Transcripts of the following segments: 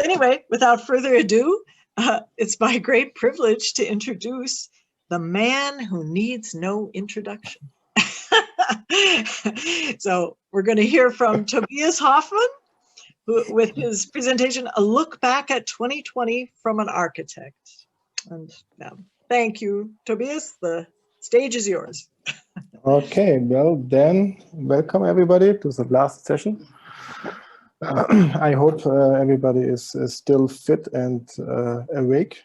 Anyway, without further ado, it's my great privilege to introduce the man who needs no introduction. So we're going to hear from Tobias Hofmann with his presentation, A Look Back at 2020 from an Architect. And thank you, Tobias. The stage is yours. Okay, well then, welcome everybody to the last session. I hope everybody is still fit and awake.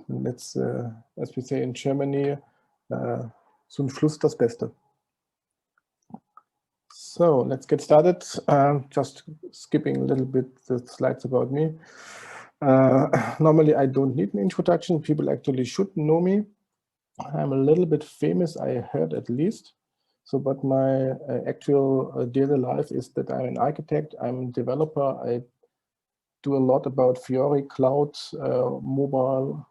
Let's, as we say in Germany, zum Schluss das Beste. So let's get started. Just skipping a little bit the slides about me. Normally I don't need an introduction. People actually should know me. I'm a little bit famous, I heard at least. So, but my actual daily life is that I'm an architect, I'm a developer, I do a lot about Fiori, cloud, mobile,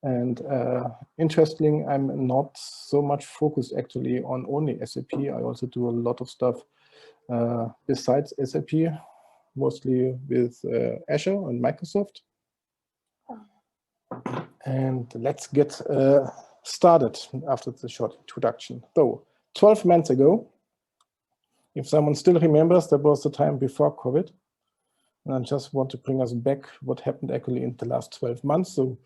and interestingly, I'm not so much focused actually on only SAP. I also do a lot of stuff besides SAP, mostly with Azure and Microsoft. And let's get started after the short introduction. So 12 months ago, if someone still remembers, that was the time before COVID. And I just want to bring us back what happened actually in the last 12 months. So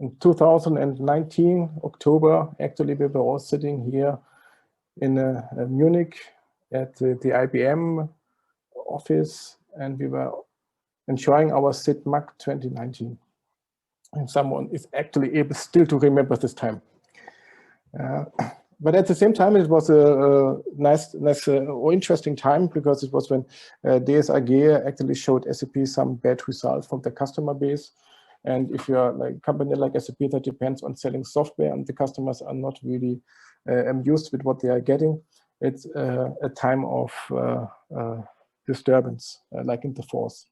in 2019, October, actually we were all sitting here in Munich at the IBM office, and we were enjoying our SITMAC 2019. And someone is actually able still to remember this time. But at the same time, it was a nice or interesting time, because it was when DSAG actually showed SAP some bad results from the customer base. And if you're like a company like SAP that depends on selling software and the customers are not really amused with what they are getting, it's a time of disturbance, like in the force.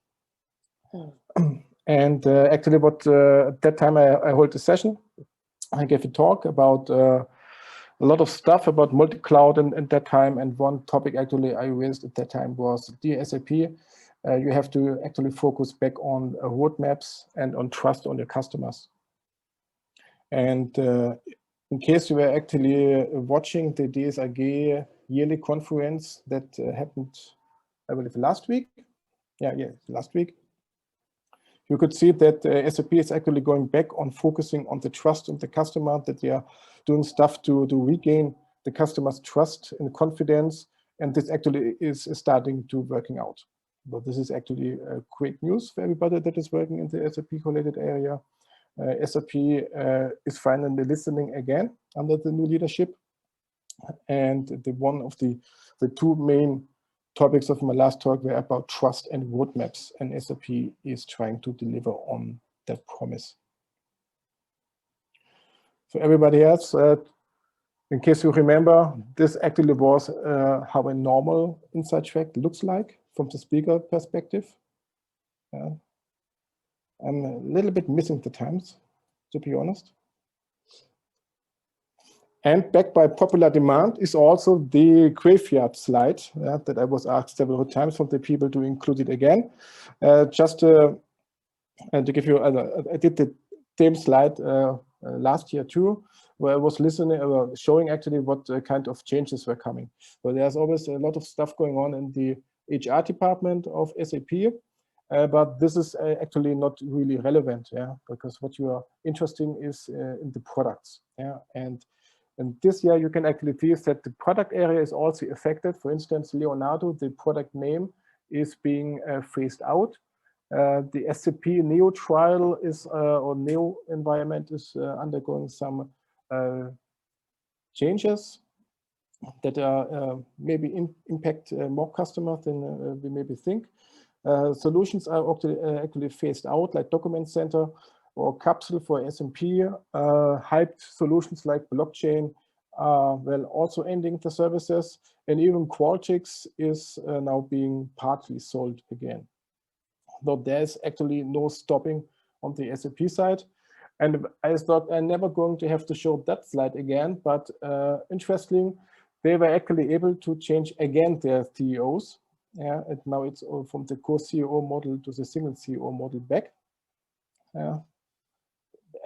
And actually what at that time I hold a session. I gave a talk about a lot of stuff about multi-cloud and at that time, and one topic actually I raised at that time was, dear SAP, you have to actually focus back on roadmaps and on trust on your customers. And in case you were actually watching the DSAG yearly conference that happened, I believe last week, last week, you could see that SAP is actually going back on focusing on the trust of the customer, that they are doing stuff to regain the customer's trust and confidence. And this actually is starting to working out. But this is actually great news for everybody that is working in the SAP related area. SAP is finally listening again under the new leadership. And one of the two main topics of my last talk were about trust and roadmaps, and SAP is trying to deliver on that promise. So everybody else, in case you remember, this actually was how a normal Inside Track looks like from the speaker perspective. I'm a little bit missing the times, to be honest. And back by popular demand is also the graveyard slide that I was asked several times from the people to include it again. Just to give you, I did the same slide last year too, where I was listening, showing actually what kind of changes were coming. So there's always a lot of stuff going on in the HR department of SAP, but this is actually not really relevant, because what you are interested in is in the products, And this year, you can actually see that the product area is also affected. For instance, Leonardo, the product name, is being phased out. The SAP Neo trial is, or Neo environment is undergoing some changes that are maybe impact more customers than we maybe think. Solutions are actually phased out, like Document Center or Capsule for SMP. Hyped solutions like blockchain are also ending the services, and even Qualtrics is now being partly sold again. Though there's actually no stopping on the SAP side. And I thought I'm never going to have to show that slide again, but interestingly, they were actually able to change again their CEOs. Yeah, and now it's all from the co-CEO model to the single CEO model back. Yeah,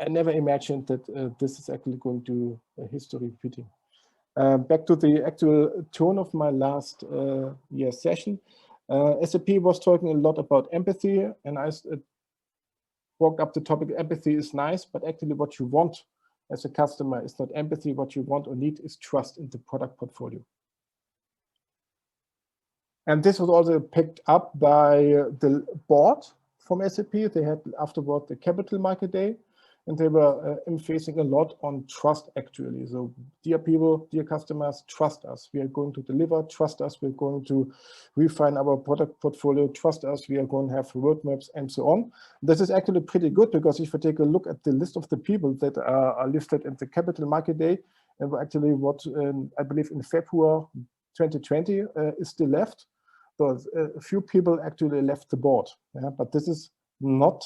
I never imagined that this is actually going to history repeating. Back to the actual tone of my last year session. SAP was talking a lot about empathy, and I walked up the topic. Empathy is nice, but actually what you want as a customer is not empathy. What you want or need is trust in the product portfolio. And this was also picked up by the board from SAP. They had afterward the Capital Market Day, and they were emphasizing a lot on trust actually. So dear people, dear customers, trust us. We are going to deliver, trust us. We're going to refine our product portfolio, trust us. We are going to have roadmaps and so on. This is actually pretty good because if you take a look at the list of the people that are listed in the Capital Market Day, and actually what I believe in February 2020 is still left. So a few people actually left the board, yeah? But this is not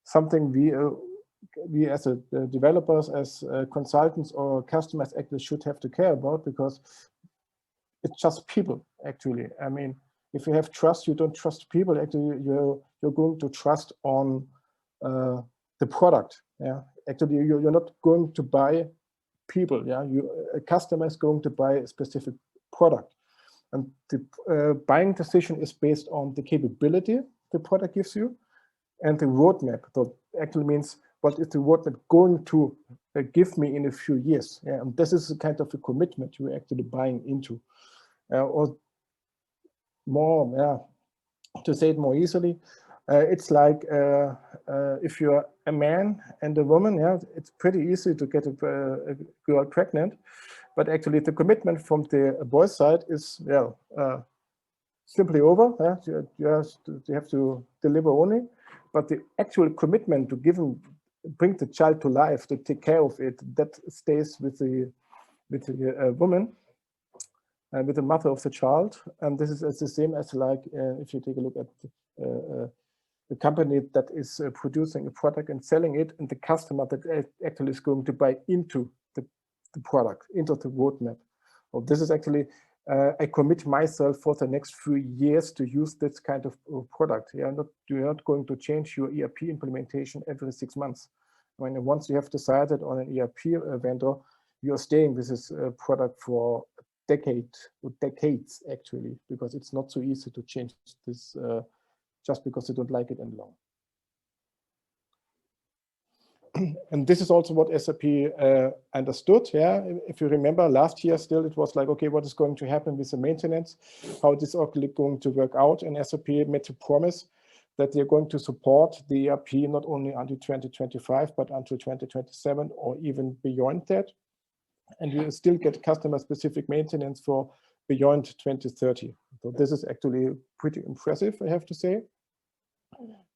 something we as developers, as consultants or customers actually should have to care about, because it's just people actually. I mean, if you have trust, you don't trust people. Actually, you're going to trust on the product. Yeah, actually, you're not going to buy people. Yeah, a customer is going to buy a specific product. And the buying decision is based on the capability the product gives you and the roadmap. So actually means what is the roadmap going to give me in a few years. Yeah? And this is a kind of a commitment you're actually buying into. Or more, yeah, to say it more easily, it's like if you're a man and a woman, yeah, it's pretty easy to get a girl pregnant. But actually, the commitment from the boys' side is, well, simply over. Yeah? You have to deliver only. But the actual commitment to bring the child to life, to take care of it, that stays with the woman, with the mother of the child. And this is the same as like if you take a look at the company that is producing a product and selling it, and the customer that actually is going to buy into the product, into the roadmap. Well, this is actually, I commit myself for the next few years to use this kind of product. You're not going to change your ERP implementation every 6 months. I mean, once you have decided on an ERP vendor, you're staying with this product for decades actually, because it's not so easy to change this just because you don't like it any longer. And this is also what SAP understood. Yeah, if you remember last year, still it was like, okay, what is going to happen with the maintenance? How it is actually going to work out? And SAP made a promise that they're going to support the ERP not only until 2025, but until 2027 or even beyond that. And you still get customer-specific maintenance for beyond 2030. So this is actually pretty impressive, I have to say.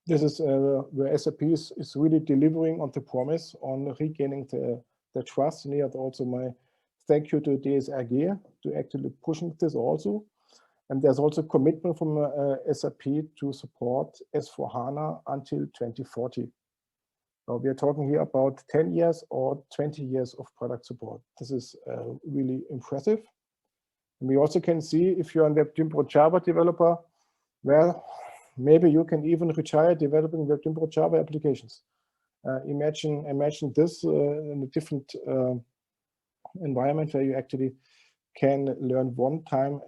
This is where SAP is really delivering on the promise on regaining the trust. And here also my thank you to DSRG to actually pushing this also. And there's also commitment from SAP to support S/4HANA until 2040. Now we are talking here about 10 years or 20 years of product support. This is really impressive. And we also can see if you're a WebDimbro Java developer, well, maybe you can even retire developing WebDimbro Java applications. Imagine this in a different environment where you actually can learn one time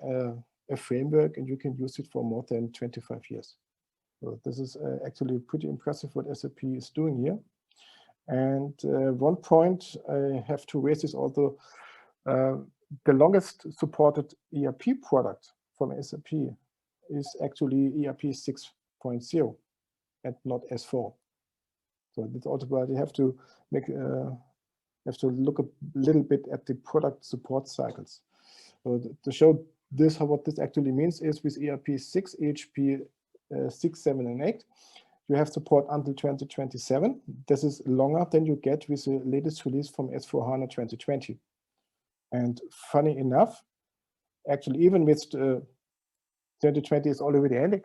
a framework and you can use it for more than 25 years. So this is actually pretty impressive what SAP is doing here. And one point I have to raise is also the longest supported ERP product from SAP is actually ERP 6.0 and not S4. So that's also why you have to look a little bit at the product support cycles. So to show this, what this actually means is with ERP 6, EHP 6, 7, and 8, you have support until 2027. This is longer than you get with the latest release from S/4HANA 2020. And funny enough, actually, even with 2020 is already ending,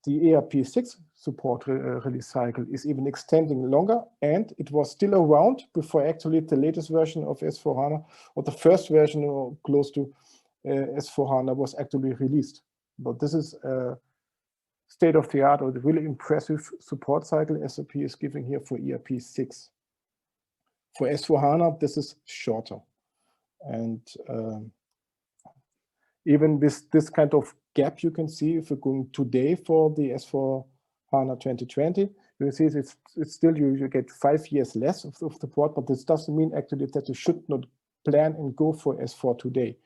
the ERP 6 support release cycle is even extending longer, and it was still around before actually the latest version of S/4HANA or the first version or close to S/4HANA was actually released. But this is state of the art or the really impressive support cycle SAP is giving here for ERP 6. For S/4HANA, this is shorter. And even with this kind of gap you can see, if you're going today for the S/4HANA 2020, you can see it's still you get 5 years less of support, but this doesn't mean actually that you should not plan and go for S4 today.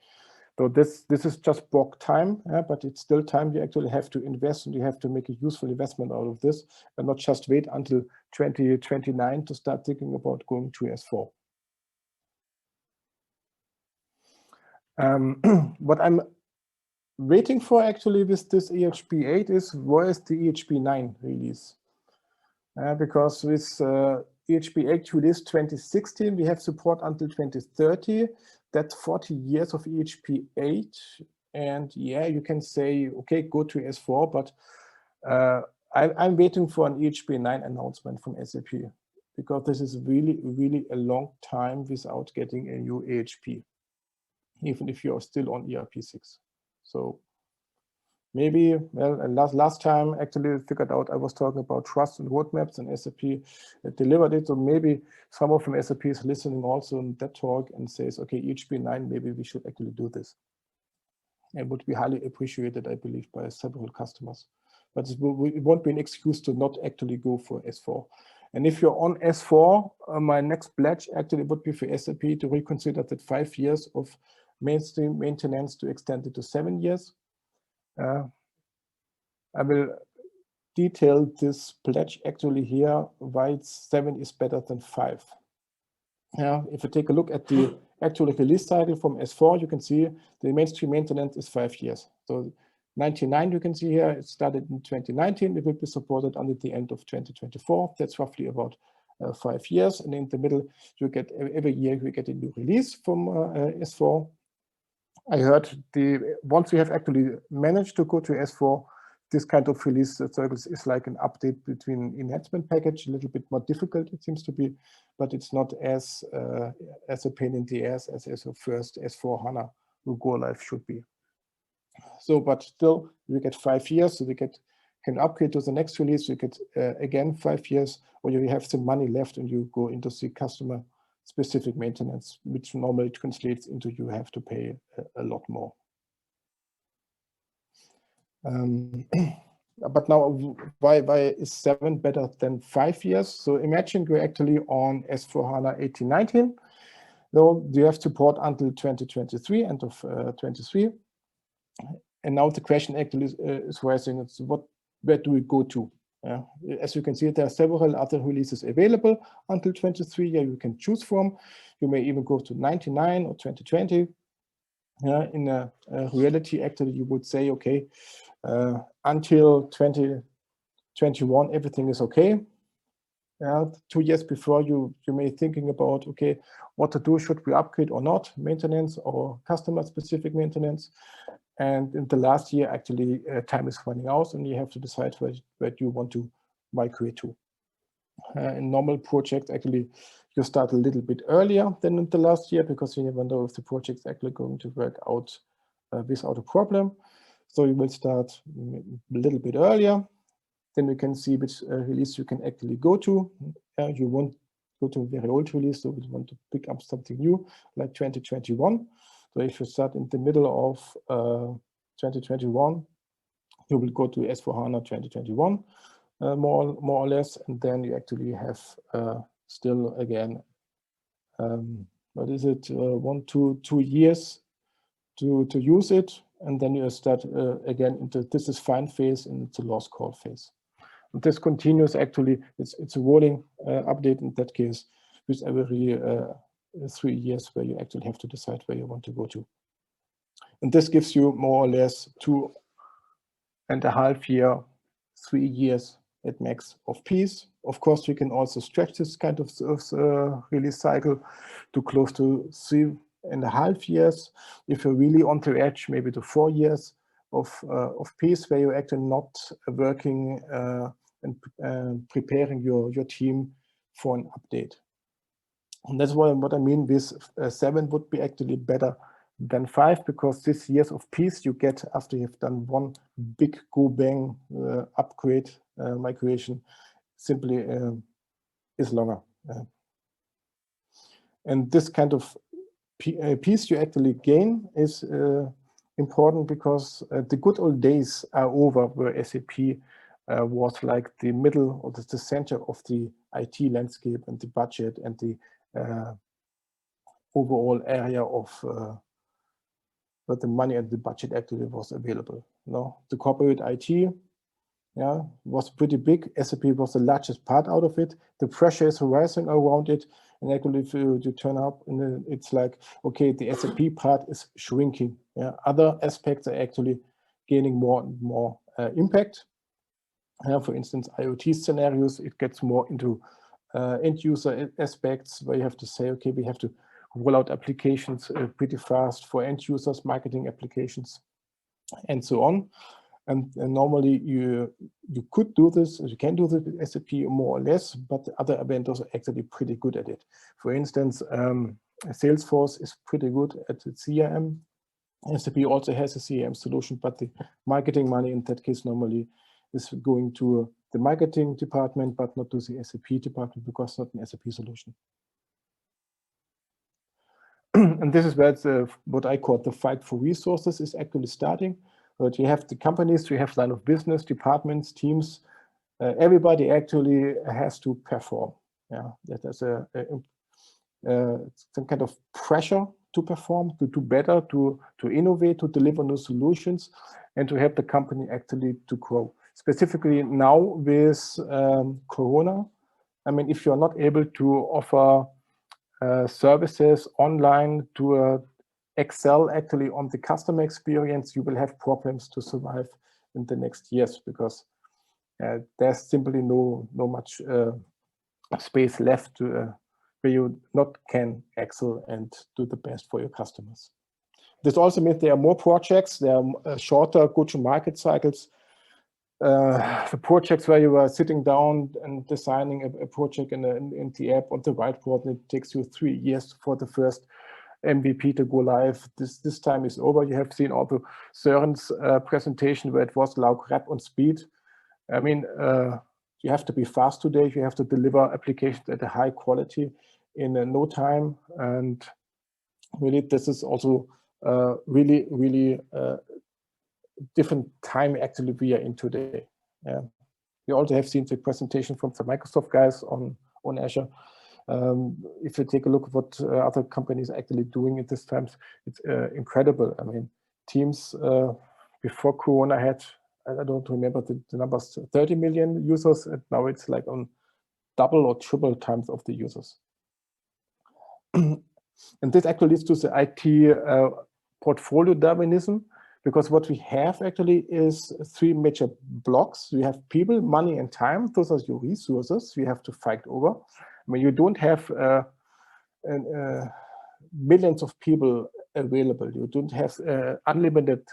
So this is just block time, but it's still time you actually have to invest, and you have to make a useful investment out of this, and not just wait until 2029 to start thinking about going to S4. What I'm waiting for actually with this EHP 8 is, where is the EHP 9 release? Because with EHP 8 release 2016, we have support until 2030. That's 40 years of EHP 8. And yeah, you can say, okay, go to S4, but I'm waiting for an EHP 9 announcement from SAP, because this is really, really a long time without getting a new EHP, even if you're still on ERP 6. So maybe, well, last time actually figured out I was talking about trust and roadmaps, and SAP delivered it. So maybe someone from SAP is listening also in that talk and says, okay, EHP 9, maybe we should actually do this. It would be highly appreciated, I believe, by several customers. But it won't be an excuse to not actually go for S4. And if you're on S4, my next pledge actually would be for SAP to reconsider that 5 years of mainstream maintenance to extend it to 7 years. I will detail this pledge actually here, why 7 is better than 5. If you take a look at the actual release cycle from S4, you can see the mainstream maintenance is 5 years. So 99, you can see here, it started in 2019. It will be supported until the end of 2024. That's roughly about 5 years. And in the middle, you get every year we get a new release from S4. I heard once we have actually managed to go to S4, this kind of release cycles is like an update between enhancement package, a little bit more difficult it seems to be, but it's not as a pain in the ass as a first S/4HANA go live should be. So, but still we get 5 years, so we can upgrade to the next release. You get again 5 years, or you have some money left and you go into the customer specific maintenance, which normally translates into you have to pay a lot more. But now, why is 7 better than 5 years? So imagine you're actually on S/4HANA 1819. Though you have support until 2023, end of 23. And now the question actually is rising: where do we go to? As you can see, there are several other releases available until 23. You can choose from. You may even go to 99 or 2020. In reality, actually, you would say, okay, until 2021, everything is okay. 2 years before, you may be thinking about, okay, what to do, should we upgrade or not, maintenance or customer-specific maintenance. And in the last year, actually, time is running out, and you have to decide where you want to migrate to. In normal projects, actually, you start a little bit earlier than in the last year, because you never know if the project is actually going to work out without a problem. So you will start a little bit earlier. Then you can see which release you can actually go to. You won't go to a very old release, so you want to pick up something new, like 2021. So if you start in the middle of 2021, you will go to S/4HANA 2021, more or less, and then you actually have still again, what is it, 1 to 2 years to use it, and then you start again into this is fine phase and it's a lost call phase. And this continues actually, it's a rolling update in that case with every 3 years, where you actually have to decide where you want to go to. And this gives you more or less 2.5 years, 3 years at max of peace. Of course, you can also stretch this kind of release cycle to close to 3.5 years. If you're really on the edge, maybe to 4 years of peace, where you're actually not working and preparing your team for an update. And that's what I mean with 7 would be actually better than 5, because this years of peace you get after you've done one big go bang upgrade migration simply is longer. And this kind of peace you actually gain is important, because the good old days are over where SAP was like the middle or the center of the IT landscape and the budget and the overall area of where the money and the budget actually was available. No, the corporate IT, yeah, was pretty big. SAP was the largest part out of it. The pressure is rising around it, and actually, if you turn up, and it's like, okay, the SAP part is shrinking. Yeah, other aspects are actually gaining more and more impact. For instance, IoT scenarios, it gets more into end user aspects where you have to say, okay, we have to roll out applications pretty fast for end users, marketing applications, and so on. And normally you could do this, you can do this with SAP more or less, but the other vendors are actually pretty good at it. For instance, Salesforce is pretty good at the CRM. SAP also has a CRM solution, but the marketing money in that case normally is going to the marketing department, but not to the SAP department, because it's not an SAP solution. And this is where what I call the fight for resources is actually starting. But you have the companies, you have line of business, departments, teams. Everybody actually has to perform. Yeah, there's some kind of pressure to perform, to do better, to innovate, to deliver new solutions, and to help the company actually to grow. Specifically now with Corona, I mean, if you're not able to offer services online to excel actually on the customer experience, you will have problems to survive in the next years, because there's simply no much space left to, where you not can excel and do the best for your customers. This also means there are more projects, there are shorter go-to-market cycles. The projects where you are sitting down and designing a project in the app on the whiteboard, and it takes you 3 years for the first MVP to go live. This time is over. You have seen also Søren's presentation where it was like rap on speed. I mean, you have to be fast today. You have to deliver applications at a high quality in no time. And really, this is also really different time actually we are in today. Yeah. You also have seen the presentation from the Microsoft guys on Azure. If you take a look at what other companies are actually doing at this time, it's incredible. I mean, Teams before Corona had, I don't remember the numbers, 30 million users, and now it's like on double or triple times of the users. And this actually leads to the IT portfolio Darwinism, because what we have actually is 3 major blocks. We have people, money, and time. Those are your resources we have to fight over. I mean, you don't have millions of people available. You don't have unlimited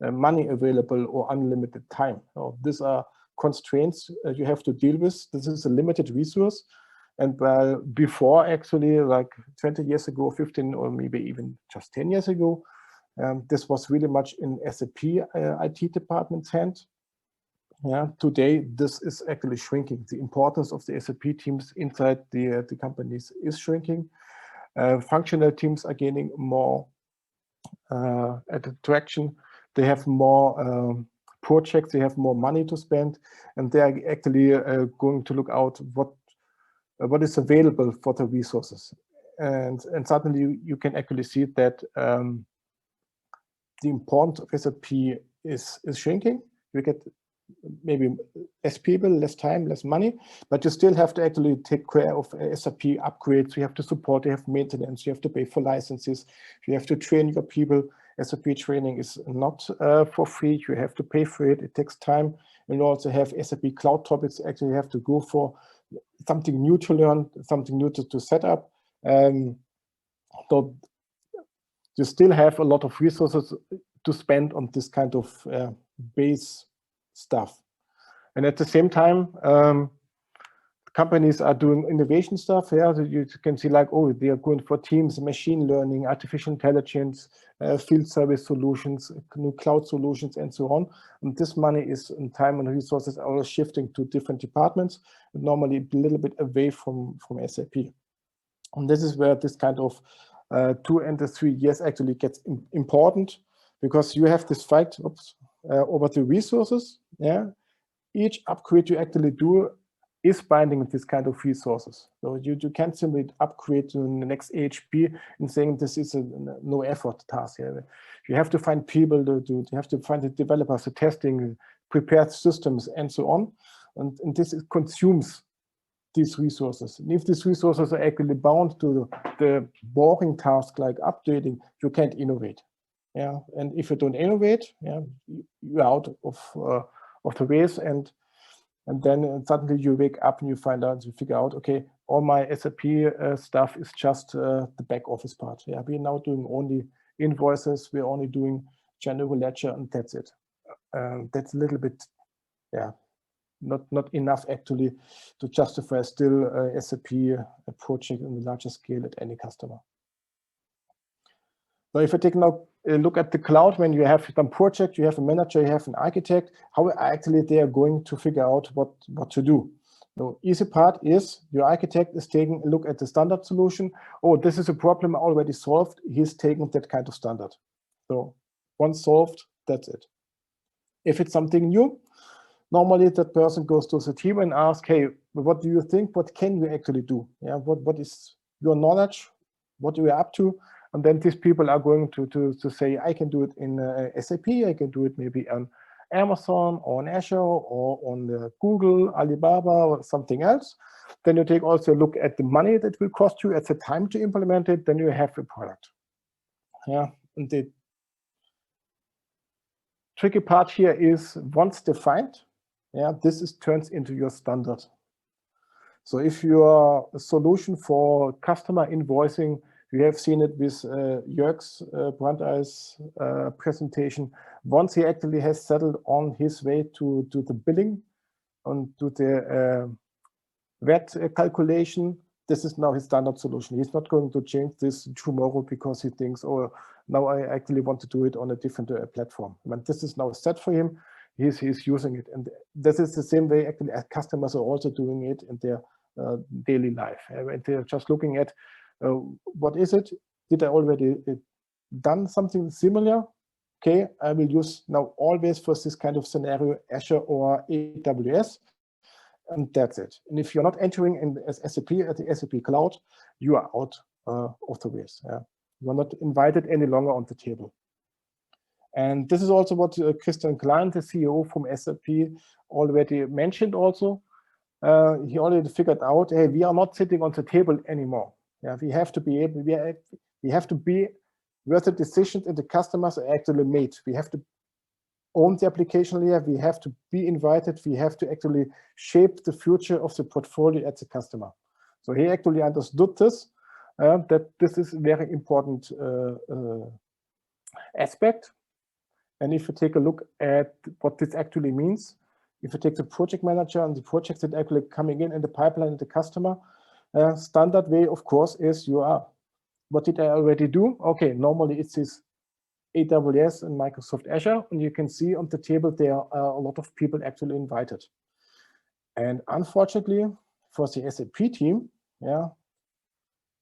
money available or unlimited time. So these are constraints you have to deal with. This is a limited resource. And before, actually, like 20 years ago, 15, or maybe even just 10 years ago, this was really much in SAP IT department's hand. Yeah, today this is actually shrinking. The importance of the SAP teams inside the companies is shrinking. Functional teams are gaining more attraction. They have more projects. They have more money to spend, and they are actually going to look out what is available for the resources. And suddenly you can actually see that the importance of SAP is shrinking. You get maybe less people, less time, less money, but you still have to actually take care of SAP upgrades. You have to support, you have maintenance, you have to pay for licenses, you have to train your people. SAP training is not for free. You have to pay for it. It takes time. And you also have SAP cloud topics. Actually, you have to go for something new to learn, something new to set up. So you still have a lot of resources to spend on this kind of base stuff. And at the same time, companies are doing innovation stuff. Yeah, so you can see like, oh, they are going for teams, machine learning, artificial intelligence, field service solutions, new cloud solutions, and so on. And this money is in time and resources are shifting to different departments, normally a little bit away from SAP. And this is where this kind of 2 and 3 years actually gets important, because you have this fight over the resources. Yeah, each upgrade you actually do is binding this kind of resources. So you can't simply upgrade to the next AHP and saying this is a no effort task. Yeah. You have to find people you have to find the developers, the testing, prepared systems, and so on. And this consumes these resources. And if these resources are actually bound to the boring task like updating, you can't innovate. Yeah, and if you don't innovate, yeah, you're out of the race, and then suddenly you wake up and you find out, you figure out, okay, all my SAP stuff is just the back office part. Yeah, we're now doing only invoices, we're only doing general ledger, and that's it. That's a little bit, yeah, not enough actually to justify still SAP a project on a larger scale at any customer. So if I take now a look at the cloud, when you have some project, you have a manager, you have an architect, how actually they are going to figure out what to do. The easy part is your architect is taking a look at the standard solution. Oh, this is a problem already solved. He's taking that kind of standard. So once solved, that's it. If it's something new, normally that person goes to the team and asks, hey, what do you think? What can you actually do? Yeah, what is your knowledge? What are you up to? And then these people are going to say, I can do it in SAP, I can do it maybe on Amazon or on Azure or on Google, Alibaba, or something else. Then you take also a look at the money that will cost you at the time to implement it, then you have a product. Yeah, and the tricky part here is once defined, yeah, this turns into your standard. So if you are a solution for customer invoicing, you have seen it with Jörg's Brandey's presentation. Once he actually has settled on his way to the billing and to the VAT calculation, this is now his standard solution. He's not going to change this tomorrow because he thinks, oh, now I actually want to do it on a different platform. But this is now set for him. He's using it. And this is the same way actually as customers are also doing it in their daily life. And they're just looking at what is it? Did I already done something similar? Okay, I will use now always for this kind of scenario Azure or AWS, and that's it. And if you're not entering in as SAP at the SAP cloud, you are out of the race. Yeah. You are not invited any longer on the table. And this is also what Christian Klein, the CEO from SAP, already mentioned also. He already figured out, hey, we are not sitting on the table anymore. Yeah, we have to be able, we have to be where the decisions and the customers are actually made. We have to own the application layer. We have to be invited. We have to actually shape the future of the portfolio at the customer. So he actually understood this, that this is a very important aspect. And if you take a look at what this actually means, if you take the project manager and the projects that are actually coming in the pipeline and the customer, standard way, of course, is what did I already do? Okay, normally it's this AWS and Microsoft Azure, and you can see on the table there are a lot of people actually invited. And unfortunately, for the SAP team, yeah,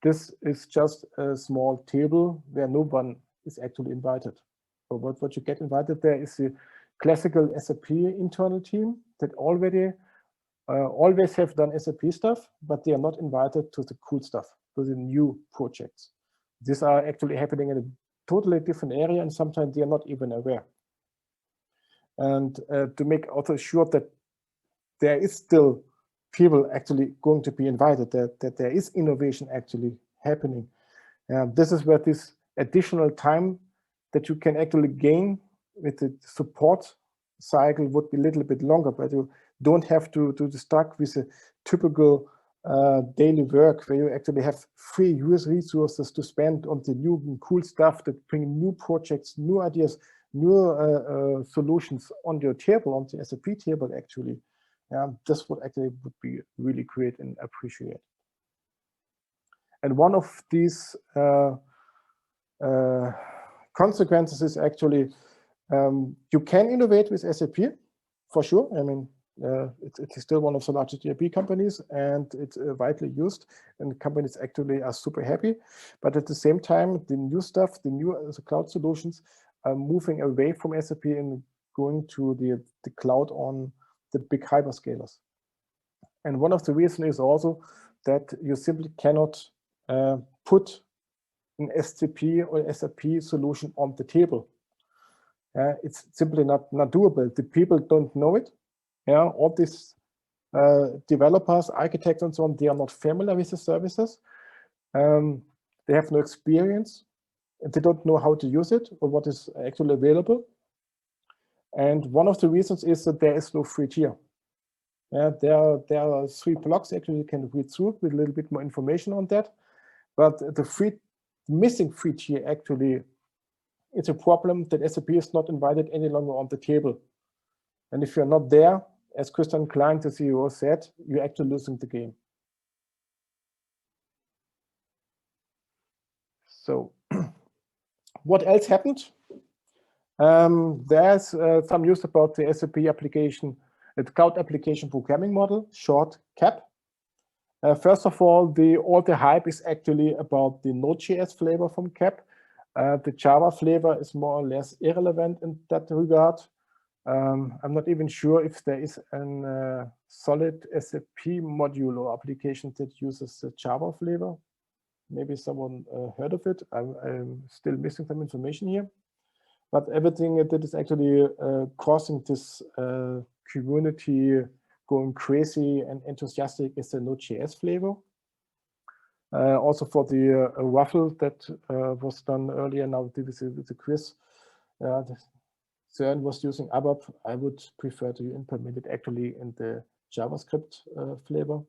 this is just a small table where no one is actually invited. So what you get invited there is the classical SAP internal team that already always have done SAP stuff, but they are not invited to the cool stuff, to the new projects. These are actually happening in a totally different area, and sometimes they are not even aware. And to make also sure that there is still people actually going to be invited, that there is innovation actually happening. This is where this additional time that you can actually gain with the support cycle would be a little bit longer, but you don't have to stuck with a typical daily work where you actually have free user resources to spend on the new and cool stuff that bring new projects, new ideas, new solutions on your table, on the SAP table actually. Yeah, this would be really great and appreciated. And one of these consequences is actually you can innovate with SAP for sure. I mean, it's still one of the largest ERP companies, and it's widely used, and companies actually are super happy. But at the same time, the new stuff, the new cloud solutions are moving away from SAP and going to the cloud on the big hyperscalers. And one of the reasons is also that you simply cannot put an SAP or SAP solution on the table. It's simply not doable. The people don't know it. Yeah, all these developers, architects, and so on, they are not familiar with the services. They have no experience. They don't know how to use it or what is actually available. And one of the reasons is that there is no free tier. Yeah, there are 3 blocks actually you can read through with a little bit more information on that. But the missing free tier actually, it's a problem that SAP is not invited any longer on the table. And if you're not there, as Christian Klein, the CEO, said, you're actually losing the game. So what else happened? There's some news about the SAP application, the cloud application programming model, short CAP. First of all the hype is actually about the Node.js flavor from CAP. The Java flavor is more or less irrelevant in that regard. I'm not even sure if there is a solid SAP module or application that uses the Java flavor. Maybe someone heard of it. I'm still missing some information here. But everything that is actually causing this community going crazy and enthusiastic is the Node.js flavor. Also for the waffle that was done earlier now with the quiz. CERN was using ABAP. I would prefer to implement it actually in the JavaScript flavor.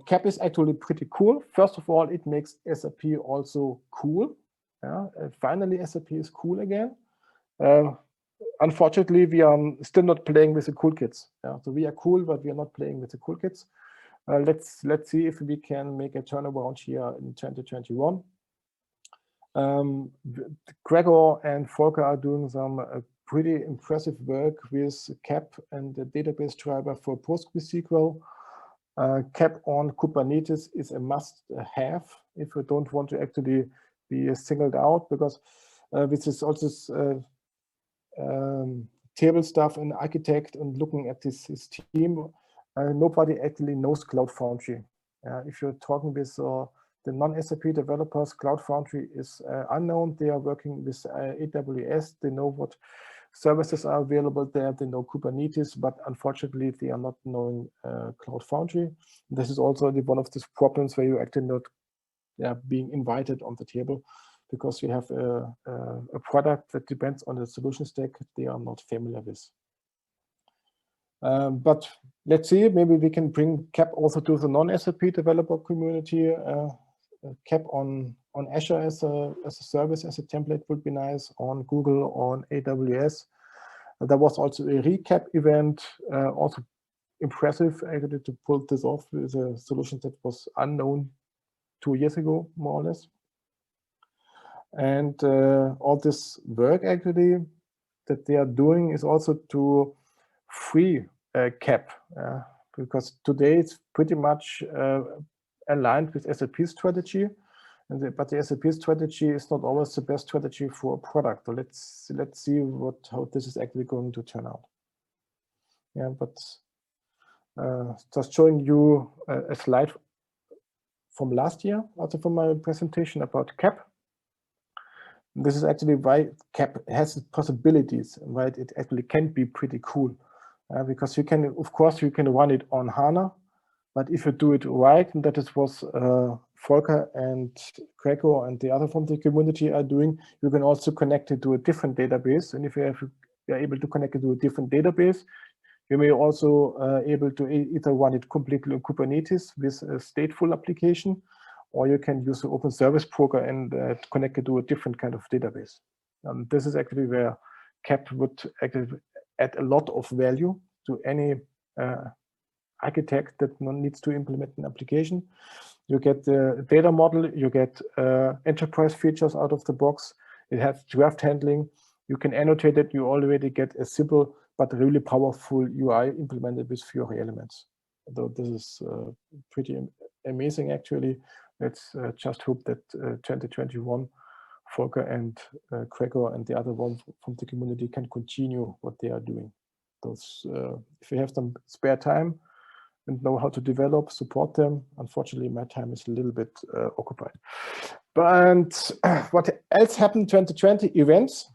CAP is actually pretty cool. First of all, it makes SAP also cool. Finally, SAP is cool again. Unfortunately, we are still not playing with the cool kids. So we are cool, but we are not playing with the cool kids. Let's see if we can make a turnaround here in 2021. Gregor and Volker are doing some pretty impressive work with CAP and the database driver for PostgreSQL. CAP on Kubernetes is a must-have if you don't want to actually be singled out, because with this also table stuff and architect and looking at this team, nobody actually knows Cloud Foundry. If you're talking with the non-SAP developers, Cloud Foundry is unknown. They are working with AWS. They know what services are available there. They know Kubernetes, but unfortunately, they are not knowing Cloud Foundry. This is also one of these problems where you actually not being invited on the table, because you have a product that depends on the solution stack they are not familiar with. But let's see, maybe we can bring CAP also to the non-SAP developer community. CAP on Azure as a service, as a template would be nice, on Google, on AWS. There was also a recap event, also impressive actually to pull this off with a solution that was unknown 2 years ago, more or less. And all this work actually that they are doing is also to free CAP, because today it's pretty much aligned with SAP strategy, but the SAP strategy is not always the best strategy for a product. So let's see how this is actually going to turn out. But just showing you a slide from last year, also from my presentation about CAP. This is actually why CAP has possibilities, why it actually can be pretty cool. Because you can, of course, you can run it on HANA, but if you do it right, and that is what Volker and Gregor and the other from the community are doing, you can also connect it to a different database. And if you are able to connect it to a different database, you may also able to either run it completely on Kubernetes with a stateful application, or you can use the open service broker and connect it to a different kind of database. This is actually where CAP would actually add a lot of value to any architect that needs to implement an application. You get the data model, you get enterprise features out of the box. It has draft handling. You can annotate it. You already get a simple but really powerful UI implemented with Fiori elements. So this is pretty amazing, actually. Let's just hope that 2021, Volker and Gregor and the other ones from the community can continue what they are doing. Those, if you have some spare time and know how to develop, support them. Unfortunately, my time is a little bit occupied. But what else happened in 2020? Events.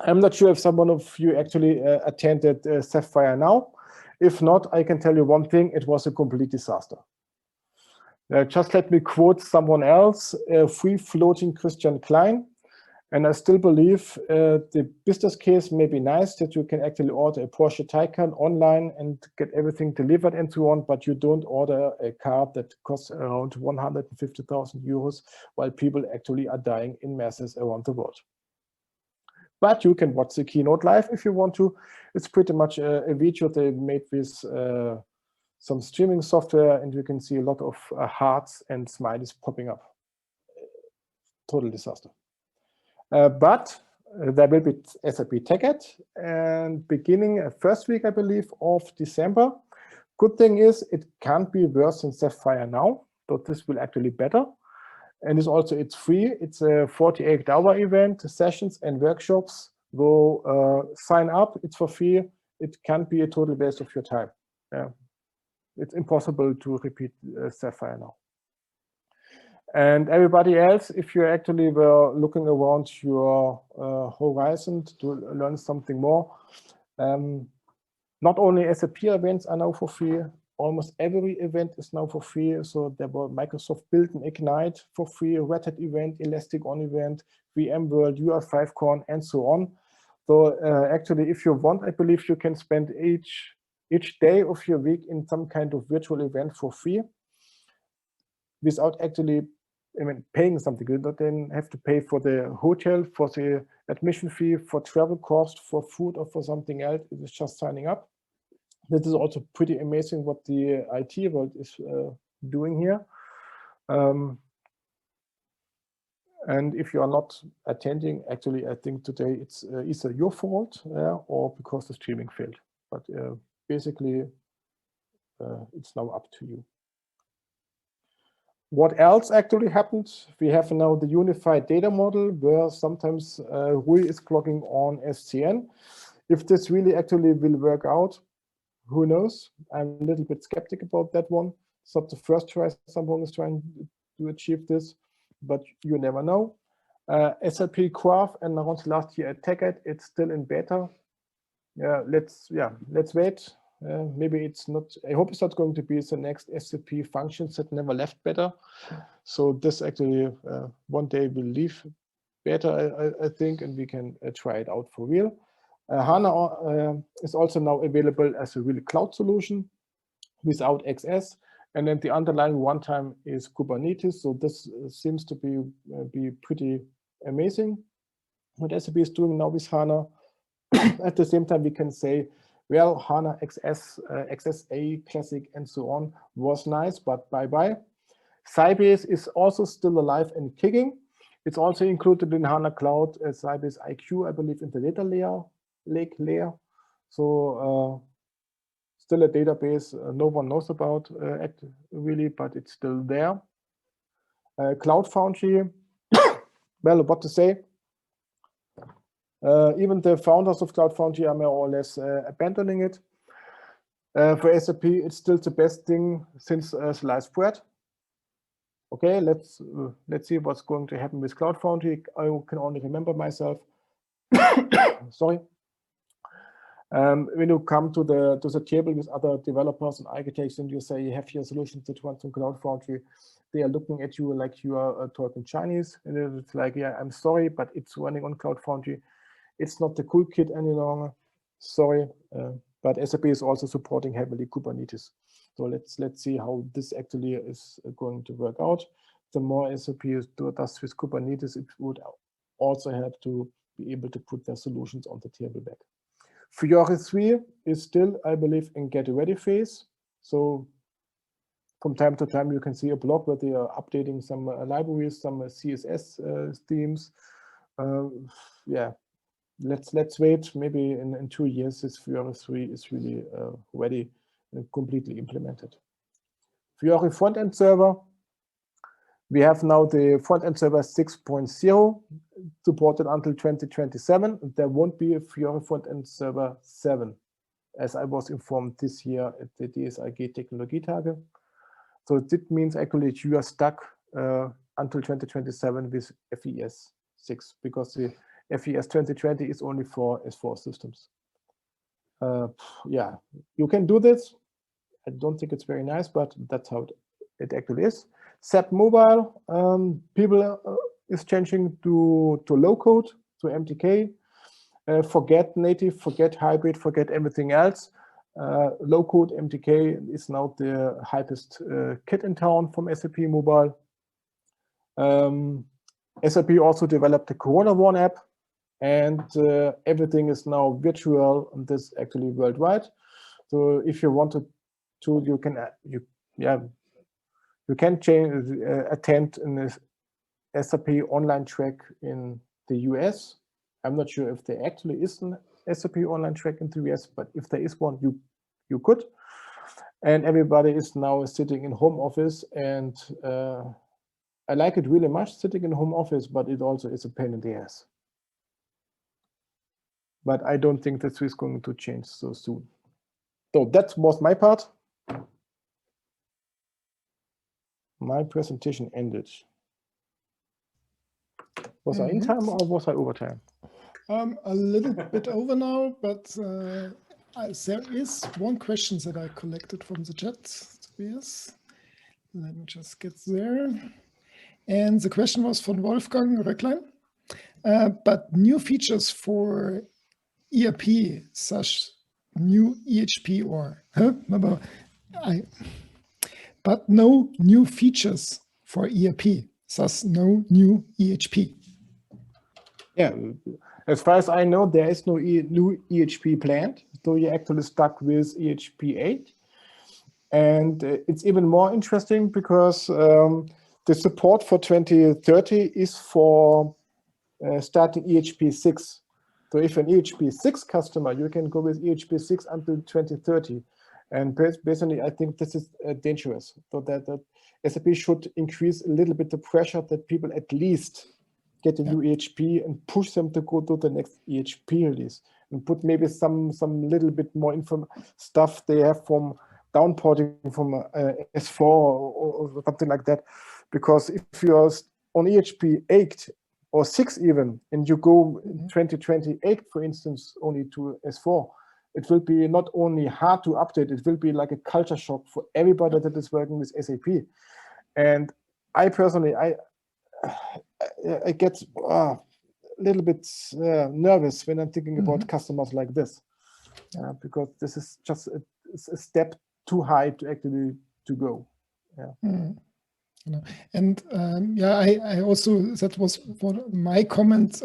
I'm not sure if someone of you actually attended Sapphire Now. If not, I can tell you one thing, it was a complete disaster. Just let me quote someone else, free-floating Christian Klein. And I still believe the business case may be nice that you can actually order a Porsche Taycan online and get everything delivered and so on, but you don't order a car that costs around 150,000 euros while people actually are dying in masses around the world. But you can watch the keynote live if you want to. It's pretty much a video they made with some streaming software, and you can see a lot of hearts and smileys popping up. Total disaster. But there will be SAP TechEd, and beginning first week, I believe, of December. Good thing is it can't be worse than Sapphire Now, but this will actually be better. And it's free. It's a 48-hour event, sessions and workshops. Go sign up. It's for free. It can't be a total waste of your time. It's impossible to repeat Sapphire Now. And everybody else, if you actually were looking around your horizon to learn something more, not only SAP events are now for free, almost every event is now for free. So there were Microsoft Build and Ignite for free, Red Hat event, Elastic On event, VMworld, UI5Con, and so on. So actually, if you want, I believe you can spend each day of your week in some kind of virtual event for free without actually paying something. You don't then have to pay for the hotel, for the admission fee, for travel cost, for food, or for something else. It is just signing up. This is also pretty amazing what the IT world is doing here. And if you are not attending, actually, I think today it's either your fault or because the streaming failed. But basically, it's now up to you. What else actually happened? We have now the unified data model where sometimes Rui is clogging on SCN. If this really actually will work out, who knows? I'm a little bit skeptic about that one. It's not the first try someone is trying to achieve this, but you never know. SAP Graph and announced last year at TechEd, it's still in beta. Let's wait. Maybe it's not, I hope it's not going to be the next SAP functions that never left beta. So this actually one day will leave beta, I think, and we can try it out for real. HANA is also now available as a real cloud solution without XS. And then the underlying runtime is Kubernetes. So this seems to be pretty amazing what SAP is doing now with HANA. At the same time, we can say, well, HANA XS, XSA, Classic, and so on was nice, but bye-bye. Sybase is also still alive and kicking. It's also included in HANA Cloud, Sybase IQ, I believe, in the data lake layer. So still a database no one knows about really, but it's still there. Cloud Foundry, well, what to say? Even the founders of Cloud Foundry are more or less abandoning it. For SAP, it's still the best thing since sliced bread. Okay, let's see what's going to happen with Cloud Foundry. I can only remember myself. Sorry. When you come to the table with other developers and architects, and you say you have your solutions that run from Cloud Foundry, they are looking at you like you are talking Chinese, and it's like, yeah, I'm sorry, but it's running on Cloud Foundry. It's not the cool kid any longer. Sorry, but SAP is also supporting heavily Kubernetes. So let's see how this actually is going to work out. The more SAP does with Kubernetes, it would also help to be able to put their solutions on the table back. Fiori 3 is still, I believe, in get ready phase. So from time to time, you can see a blog where they are updating some libraries, some CSS themes. Yeah, let's wait. Maybe in 2 years, this Fiori 3 is really ready and completely implemented. Fiori front-end server. We have now the front-end server 6.0 supported until 2027. There won't be a Fiori front-end server 7, as I was informed this year at the DSIG Technologietage. So that means actually you are stuck until 2027 with FES 6, because the FES 2020 is only for S4 systems. Yeah, you can do this. I don't think it's very nice, but that's how it actually is. SAP Mobile, people is changing to low code, to MTK. Forget native, forget hybrid, forget everything else. Low code MTK is now the hypest kit in town from SAP Mobile. SAP also developed the Corona One app, and everything is now virtual, and this actually worldwide. So if you wanted to, you can change, attend an SAP online track in the US. I'm not sure if there actually is an SAP online track in the US, but if there is one, you could. And everybody is now sitting in home office, and I like it really much sitting in home office, but it also is a pain in the ass. But I don't think this is going to change so soon. So that was my part. My presentation ended. Was I in time or was I over time? A little bit over now, but there is one question that I collected from the chat, Tobias. Let me just get there. And the question was from Wolfgang Röcklein. But new features for ERP, such new EHP or, but no new features for ERP, thus no new EHP. Yeah, as far as I know, there is no new EHP planned. So you're actually stuck with EHP 8. And it's even more interesting because the support for 2030 is for starting EHP 6. So if an EHP 6 customer, you can go with EHP 6 until 2030. And basically, I think this is dangerous. So that SAP should increase a little bit the pressure that people at least get a new EHP and push them to go to the next EHP release and put maybe some little bit more stuff they have from downporting from S4 or something like that. Because if you're on EHP 8 or 6 even, and you go in 2028, for instance, only to S4, it will be not only hard to update, it will be like a culture shock for everybody that is working with SAP. And I personally, I get a little bit nervous when I'm thinking about customers like this, because this is just a step too high to actually go. Yeah. And I also, that was one of my comment.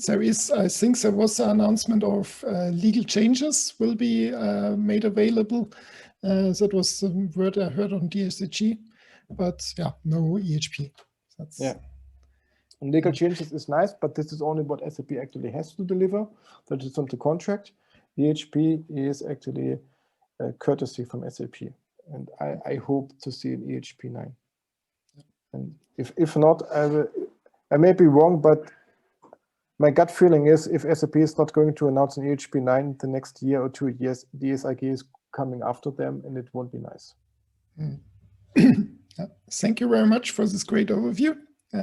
There is, I think there was an announcement of legal changes will be made available. That was the word I heard on DSCG, but yeah, no EHP. That's, and legal changes is nice, but this is only what SAP actually has to deliver. That is on the contract. EHP is actually a courtesy from SAP, and I hope to see an EHP 9. And if not, I may be wrong, but my gut feeling is if SAP is not going to announce an EHP 9 the next year or 2 years, DSIG is coming after them, and it won't be nice. Thank you very much for this great overview.